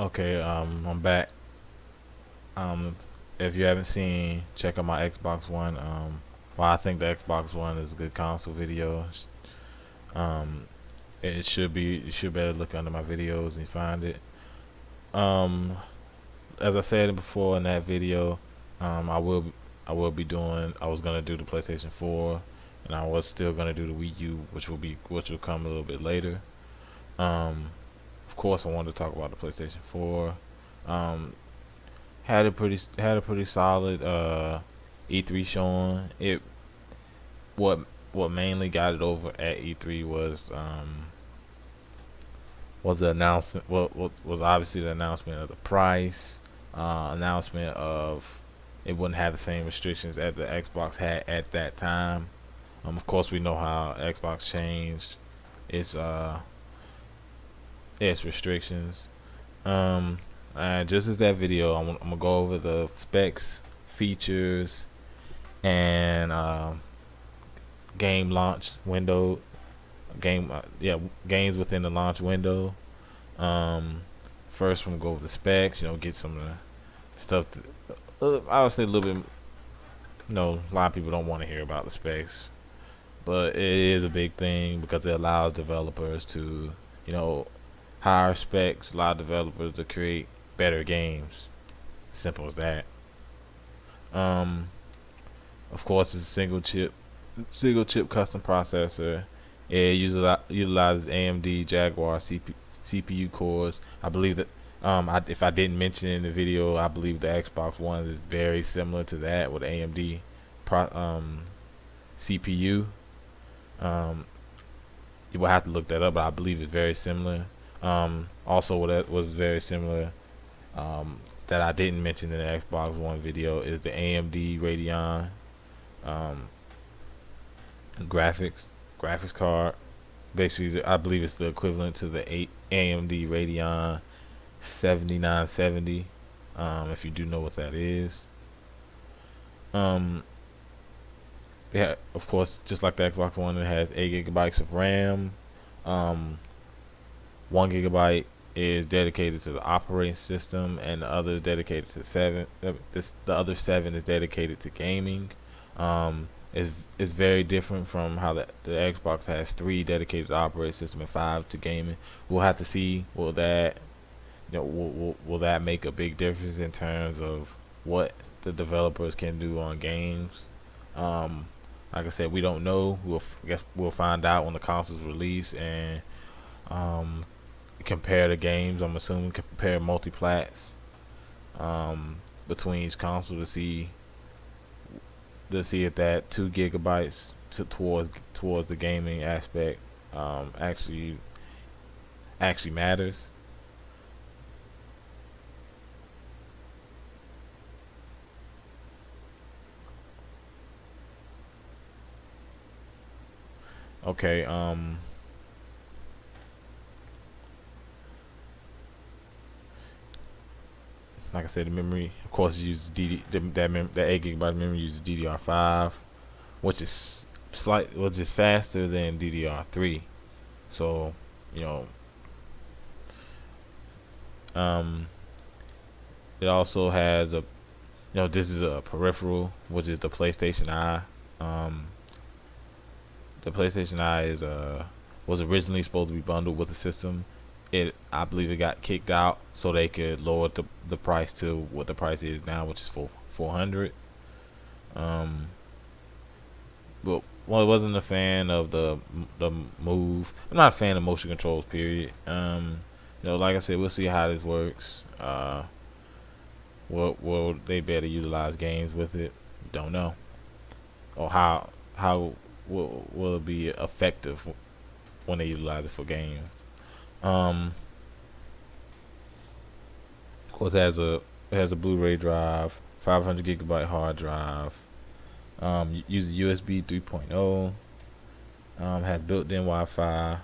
Okay, I'm back. Um, if you haven't seen, check out my Xbox One. Well, I think the Xbox One is a good console video. Um, it should be. You should better look under my videos and find it. Um, as I said before in that video, I will be doing. I was gonna do the PlayStation 4, and I was still gonna do the Wii U, which will come a little bit later. Um, of course, I wanted to talk about the PlayStation 4. Um, had a pretty solid E3 showing. It what what mainly got it over at E3 was the announcement. What was obviously the announcement of the price, announcement of it wouldn't have the same restrictions as the Xbox had at that time. Of course, we know how Xbox changed its its restrictions. Um, and just as that video, I'm gonna go over the specs, features, and game launch window, games within the launch window. Um, First, we'll go over the specs. Get some of the stuff. I would say a little bit. A lot of people don't want to hear about the specs, but it is a big thing because it allows developers to, you know, higher specs. Allow developers to create better games. Simple as that. Um, of course, it's a single chip custom processor. It utilizes AMD Jaguar CPU cores. I believe that if I didn't mention in the video, I believe the Xbox One is very similar to that with AMD CPU. Um, you will have to look that up, but I believe it's very similar. Also, what that was very similar that I didn't mention in the Xbox One video is the AMD Radeon um, graphics graphics card. Basically, I believe it's the equivalent to the 8 AMD Radeon 7970. If you do know what that is. Um, yeah, of course, just like the Xbox One, it has 8 gigabytes of RAM. Um, 1 gigabyte is dedicated to the operating system, and the other is dedicated to seven. The other seven is dedicated to gaming. Is very different from how the Xbox has three dedicated to operating system and five to gaming. We'll have to see will that will that make a big difference in terms of what the developers can do on games. Um, like I said, we don't know. Guess we'll find out when the console's release and um, compare the games. I'm assuming compare multiplats um, between each console to see if that 2 gigabytes towards the gaming aspect actually matters. Okay. Like I said, the memory, of course, uses that 8 gigabyte memory uses DDR5, which is faster than DDR3. So, you know, um, it also has this is a peripheral, which is the PlayStation Eye. Um, the PlayStation Eye was originally supposed to be bundled with the system. I believe it got kicked out so they could lower the price to what the price is now, which is 400. Um, but I wasn't a fan of the move. I'm not a fan of motion controls. Period. Like I said, we'll see how this works. Will they better utilize games with it? Don't know. Or how will it be effective when they utilize it for games? Um, of course, it has a Blu-ray drive, 500 gigabyte hard drive. Uses USB 3.0. Has built-in Wi-Fi.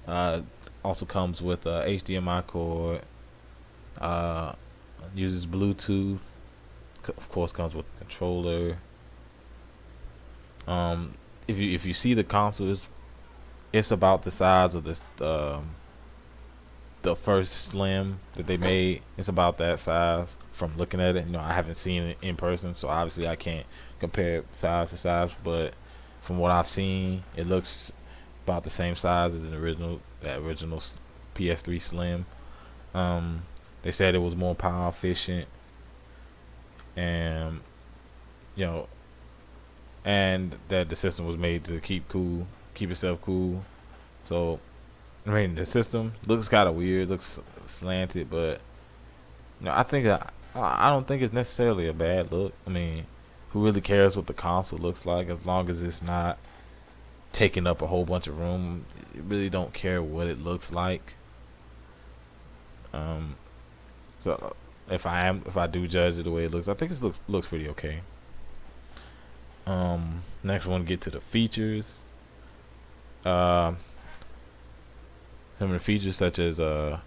Uh, Also comes with a HDMI cord. Uh, Uses Bluetooth. Of course, comes with a controller. If you see the console, it's about the size of this. the first Slim that they made. It's about that size from looking at it. I haven't seen it in person, so obviously I can't compare size to size. But from what I've seen, it looks about the same size as that original PS3 Slim. Um, they said it was more power efficient, and you know, and that the system was made to keep itself cool. So I mean, the system looks kind of weird, looks slanted, but I don't think it's necessarily a bad look. I mean, who really cares what the console looks like as long as it's not taking up a whole bunch of room? You really don't care what it looks like. Um, so if I do judge it the way it looks, I think it looks pretty okay. Next one, get to the features. Uh, some of the features such as I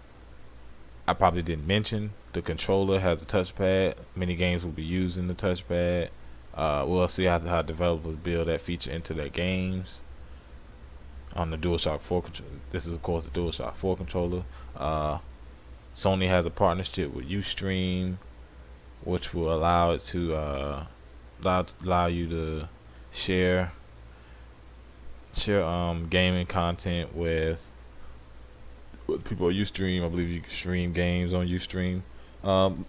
probably didn't mention, the controller has a touchpad. Many games will be using the touchpad. We'll see how developers build that feature into their games. On the DualShock 4 controller, this is of course the DualShock 4 controller. Sony has a partnership with Ustream, which will allow it to allow you to share gaming content with people at Ustream. I believe you can stream games on Ustream. Um,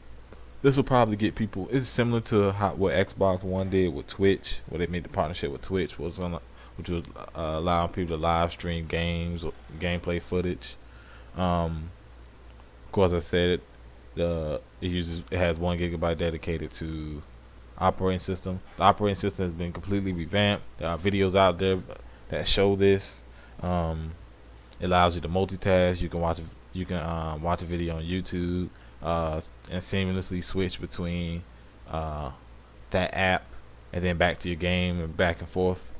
this will probably get people. It's similar to what Xbox One did with Twitch, where they made the partnership with Twitch, which was allowing people to live stream games or gameplay footage. Of course, I said it has 1 GB dedicated to operating system. The operating system has been completely revamped. There are videos out there that show this. It allows you to multitask. You can watch a video on YouTube and seamlessly switch between that app and then back to your game and back and forth.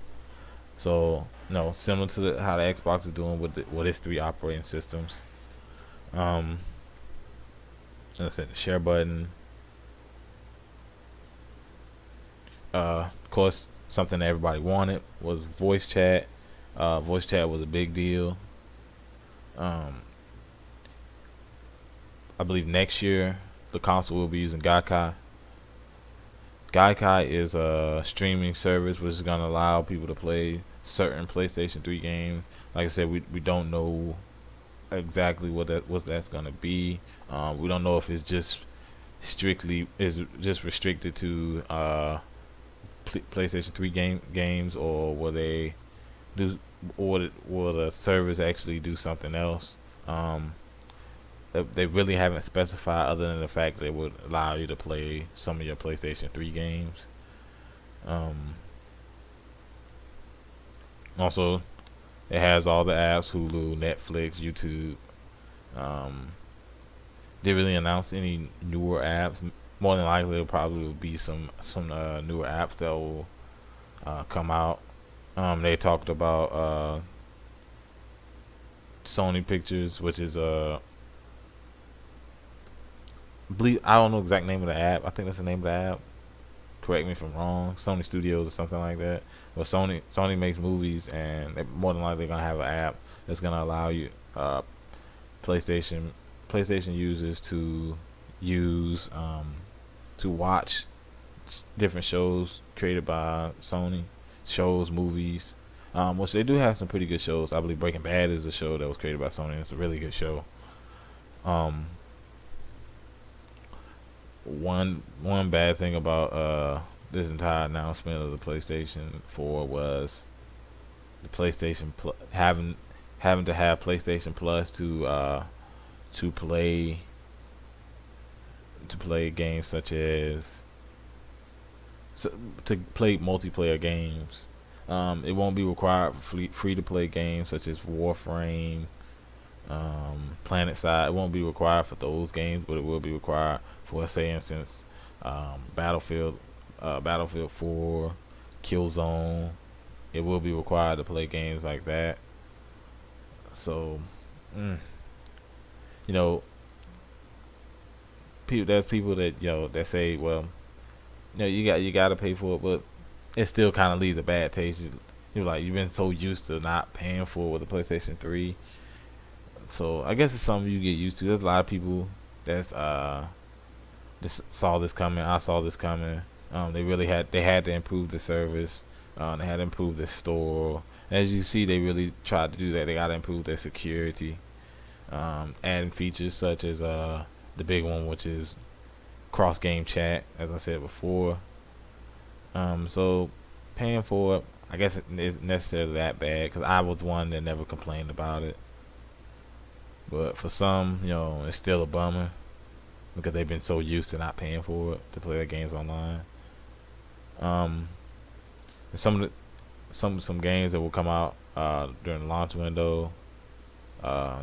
So no, similar to how the Xbox is doing with its 3 operating systems. Like I said, the share button. Of course, something that everybody wanted was voice chat. Voice chat was a big deal. Um, I believe next year the console will be using Gaikai. Gaikai is a streaming service which is going to allow people to play certain PlayStation 3 games. Like I said, we don't know exactly what that's going to be. We don't know if it's just restricted to PlayStation 3 games, or will they do, or will the servers actually do something else? They really haven't specified, other than the fact that it would allow you to play some of your PlayStation 3 games. Also, it has all the apps: Hulu, Netflix, YouTube. Didn't really announce any newer apps. More than likely, there probably will be some newer apps that will come out. They talked about Sony Pictures, which is I don't know the exact name of the app. I think that's the name of the app. Correct me if I'm wrong. Sony Studios or something like that. But Sony makes movies, and more than likely they're gonna have an app that's gonna allow you PlayStation users to use to watch different shows created by Sony, movies. Which they do have some pretty good shows. I believe Breaking Bad is a show that was created by Sony. It's a really good show. Um, one bad thing about this entire announcement of the PlayStation 4 was the PlayStation having to have PlayStation Plus to play games such as to play multiplayer games. It won't be required for free to play games such as Warframe, Planet Side. It won't be required for those games, but it will be required for, say, instance, Battlefield 4, Killzone. It will be required to play games like that. So, you know, there's people that that say, well, you got to pay for it, but it still kind of leaves a bad taste. You're like, you've been so used to not paying for it with the PlayStation 3. So I guess it's something you get used to. There's a lot of people that's just saw this coming. I saw this coming. They had to improve the service. They had to improve the store. As you see, they really tried to do that. They got to improve their security, adding features such as the big one, which is cross game chat, as I said before. So paying for it, I guess it isn't necessarily that bad because I was one that never complained about it. But for some, it's still a bummer because they've been so used to not paying for it to play their games online. Um, some of the, some games that will come out during the launch window. Uh,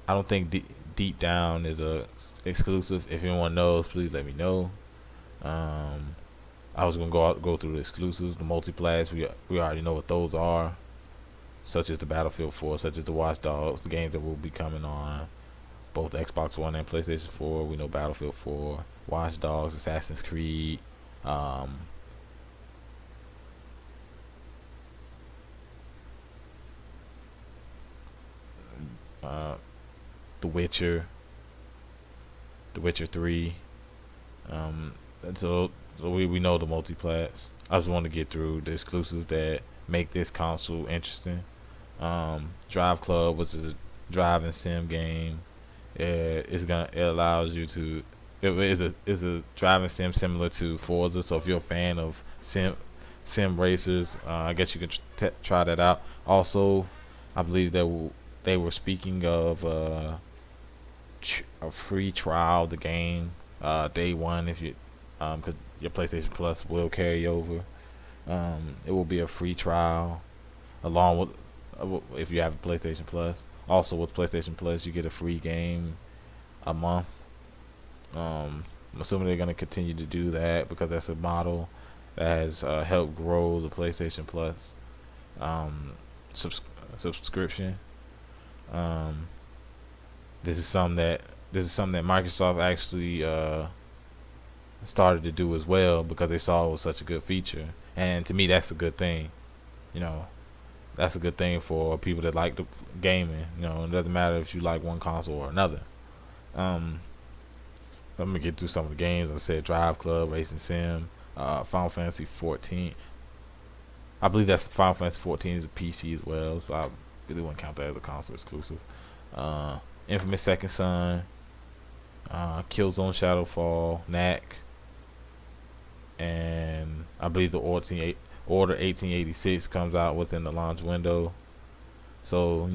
I don't think Deep Down is a exclusive. If anyone knows, please let me know. Um, I was gonna go through the exclusives, the multiplats. We already know what those are, such as the Battlefield 4, such as the Watch Dogs, the games that will be coming on both Xbox One and PlayStation 4. We know Battlefield 4, Watch Dogs, Assassin's Creed, um, uh, The Witcher, The Witcher 3. Um, so we know the multiplats. I just want to get through the exclusives that make this console interesting. Drive Club, which is a driving sim game. It allows you to. It is a driving sim similar to Forza. So if you're a fan of sim racers, I guess you can try that out. Also, I believe that they were speaking of a free trial of the game day one if you because your PlayStation Plus will carry over. It will be a free trial along with if you have a PlayStation Plus. Also with PlayStation Plus, you get a free game a month. I'm assuming they're gonna continue to do that because that's a model that has helped grow the PlayStation Plus um, subs- subscription. Um, this is something that Microsoft actually started to do as well because they saw it was such a good feature, and to me that's a good thing. You know, that's a good thing for people that like the gaming. It doesn't matter if you like one console or another. Um, I'm gonna get through some of the games. I said Drive Club, Racing Sim, Final Fantasy 14. I believe that's Final Fantasy 14 is a PC as well, so I really wouldn't count that as a console exclusive. Uh, Infamous Second Son, Killzone Shadowfall, Knack, and I believe the Order 1886 comes out within the launch window. So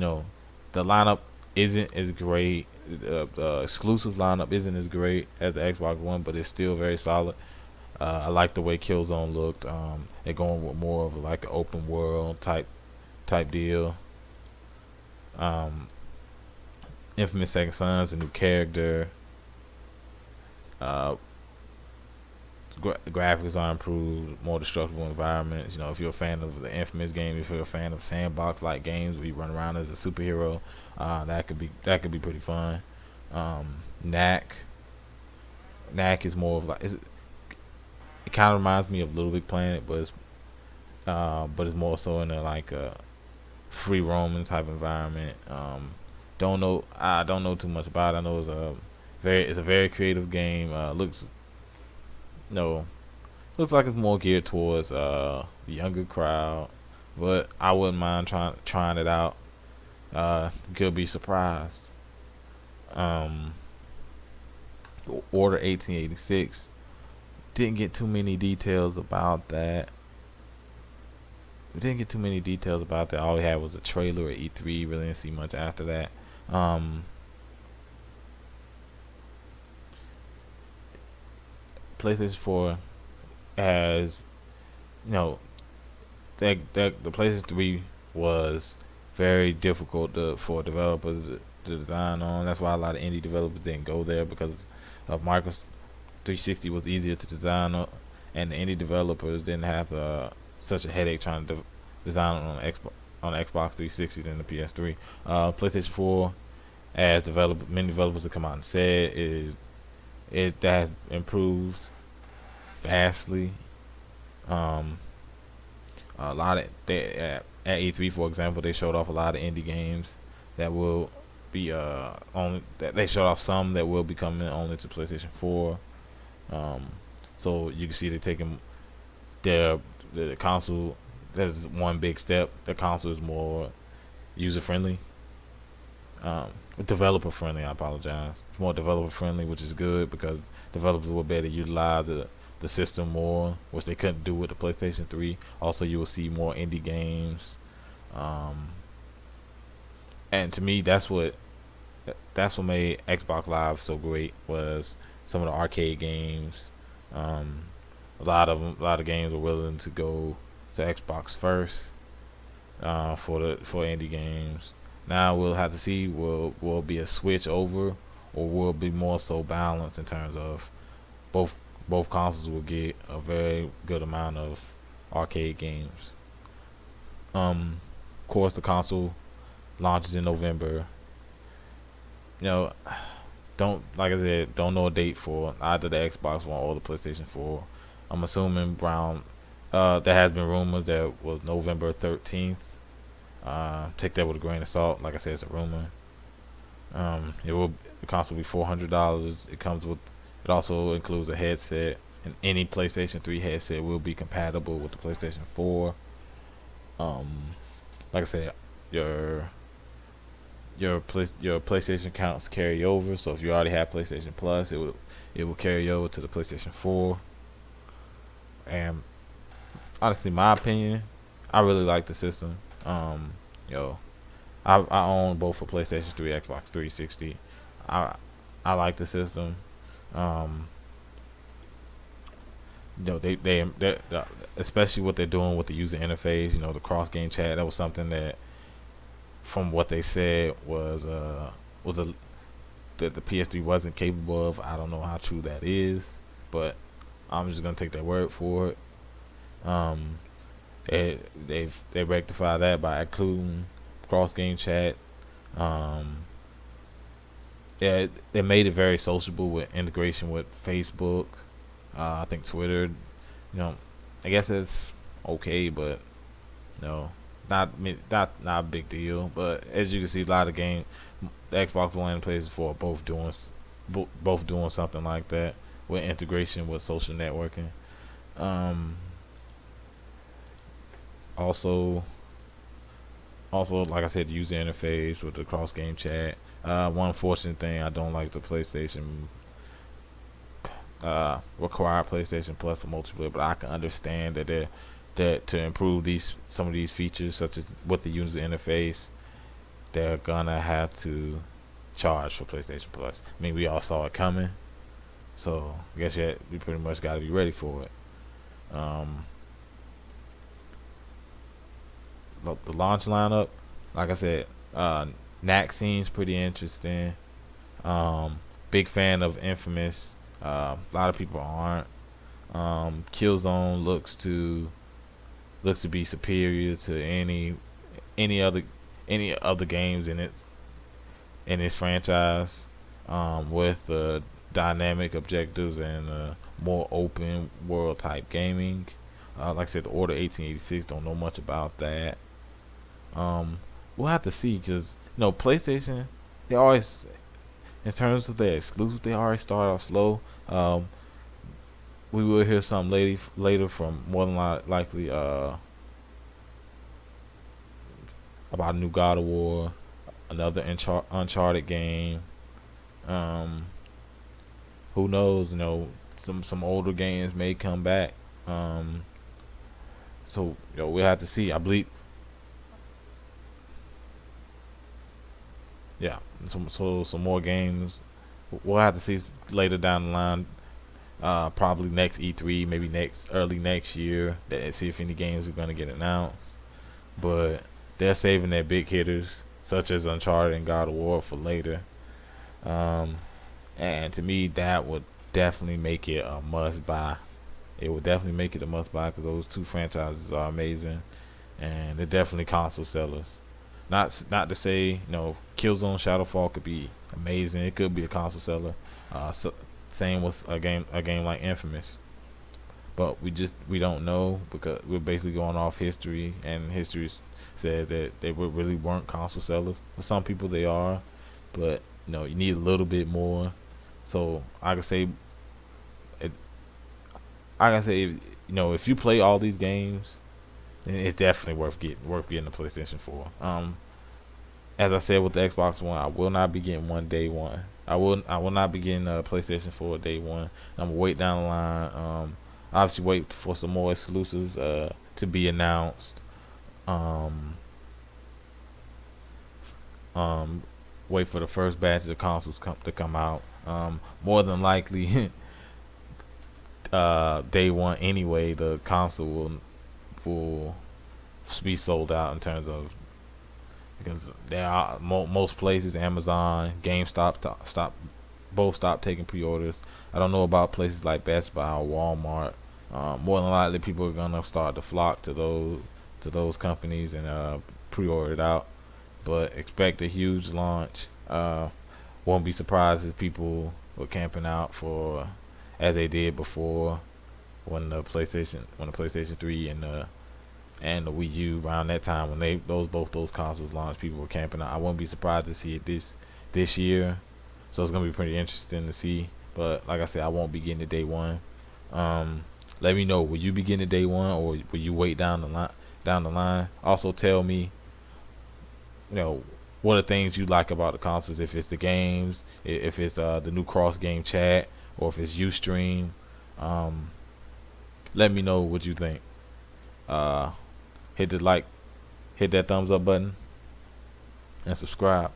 the lineup isn't as great. The exclusive lineup isn't as great as the Xbox One, but it's still very solid. I like the way Killzone looked. They're going with more of like an open world type deal. Um, Infamous Second Son's a new character. Uh, graphics are improved, more destructible environments. If you're a fan of the Infamous game, if you're a fan of sandbox-like games where you run around as a superhero, that could be pretty fun. Knack, Knack is more of like it kind of reminds me of Little Big Planet, but it's more so in a like a free roaming type environment. I don't know too much about it. I know it's a very creative game. No, looks like it's more geared towards the younger crowd, but I wouldn't mind trying it out. Could be surprised. Um, Order 1886 didn't get too many details about that. We didn't get too many details about that. All we had was a trailer at E3. Really didn't see much after that. PlayStation 4 has, you know, the PlayStation 3 was very difficult for developers to design on. That's why a lot of indie developers didn't go there because of Microsoft 360 was easier to design on, and the indie developers didn't have such a headache trying to design on Xbox 360 than the PS3. PlayStation 4, as many developers have come out and said, it has improved vastly. Um, a lot of at E3, for example, they showed off a lot of indie games that will be only that they showed off some that will be coming only to PlayStation 4. Um, so you can see they're taking their the console. That is one big step. The console is more user friendly, um, developer friendly. I apologize. It's more developer friendly, which is good because developers will better utilize the system more, which they couldn't do with the PlayStation 3. Also, you will see more indie games, um, and to me, that's what made Xbox Live so great was some of the arcade games. Um, a lot of games were willing to go to Xbox first for indie games. Now we'll have to see will be a switch over or will be more so balanced in terms of both both consoles will get a very good amount of arcade games. Of course, the console launches in November. You know, don't like I said, don't know a date for either the Xbox One or the PlayStation 4. I'm assuming Brown. There has been rumors that was November 13th. Take that with a grain of salt. Like I said, it's a rumor. It will the console will be $400. It comes with. It also includes a headset, and any PlayStation 3 headset will be compatible with the PlayStation 4. Like I said, your your PlayStation accounts carry over. So if you already have PlayStation Plus, it will carry over to the PlayStation 4. And honestly, my opinion, I really like the system. Um, yo, I own both a PlayStation 3, Xbox 360. I I like the system. Um, they especially what they're doing with the user interface. The cross game chat. That was something that, from what they said, was a that the PS3 wasn't capable of. I don't know how true that is, but I'm just gonna take their word for it. Um, they rectified that by including cross game chat. Um, yeah, they made it very sociable with integration with Facebook. I think Twitter. I guess it's okay, but no, not a big deal. But as you can see, a lot of games, the Xbox One and PlayStation 4 are both doing something like that with integration with social networking. Um, also, like I said, the user interface with the cross game chat. One unfortunate thing I don't like the PlayStation require PlayStation Plus for multiplayer, but I can understand that to improve these some of these features, such as with the user interface, they're gonna have to charge for PlayStation Plus. I mean, we all saw it coming, so I guess we pretty much got to be ready for it. Um, the launch lineup, like I said, Knack seems pretty interesting. Big fan of Infamous. A lot of people aren't. Killzone looks to be superior to any other any other games in its franchise, with dynamic objectives and more open world type gaming. Like I said, the Order 1886, don't know much about that. Um, we'll have to see because PlayStation, they always, in terms of their exclusive, they always start off slow. We will hear something later from more than likely about a new God of War, another Uncharted game. Um, who knows? Some older games may come back. Um, so we'll have to see. I believe, yeah. Some more games. We'll have to see later down the line. Probably next E3, maybe early next year. See if any games are gonna get announced. But they're saving their big hitters, such as Uncharted and God of War, for later. Um, and to me, that would definitely make it a must buy. It would definitely make it a must buy because those two franchises are amazing, and they're definitely console sellers. Not to say Killzone Shadowfall could be amazing. It could be a console seller. Same with a game like Infamous. but we don't know because we're basically going off history, and history said that they really weren't console sellers. For some people, they are, but you need a little bit more. So I can say, it, I can say, if you play all these games, then it's definitely worth getting the PlayStation 4. As I said with the Xbox One, I will not be getting one day one. I will not be getting a PlayStation 4 day one. I'm gonna wait down the line. Obviously wait for some more exclusives to be announced. Um, um, Wait for the first batch of the consoles to come out. More than likely, day one anyway, the console will be sold out in terms of because there are most places, Amazon, GameStop, both stopped taking pre-orders. I don't know about places like Best Buy or Walmart. More than likely, people are gonna start to flock to those companies and pre-order it out. But expect a huge launch. Won't be surprised if people were camping out for as they did before when the PlayStation 3 and the Wii U around that time when both those consoles launched, people were camping out. I wouldn't be surprised to see it this year. So it's gonna be pretty interesting to see. But like I said, I won't be getting it day one. Um, Let me know. Will you be getting it day one, or will you wait down the line? Down the line. Also, tell me, you know, what are things you like about the consoles? If it's the games, if it's the new cross game chat, or if it's UStream. Um, Let me know what you think. Uh, hit the like, hit that thumbs up button, and subscribe.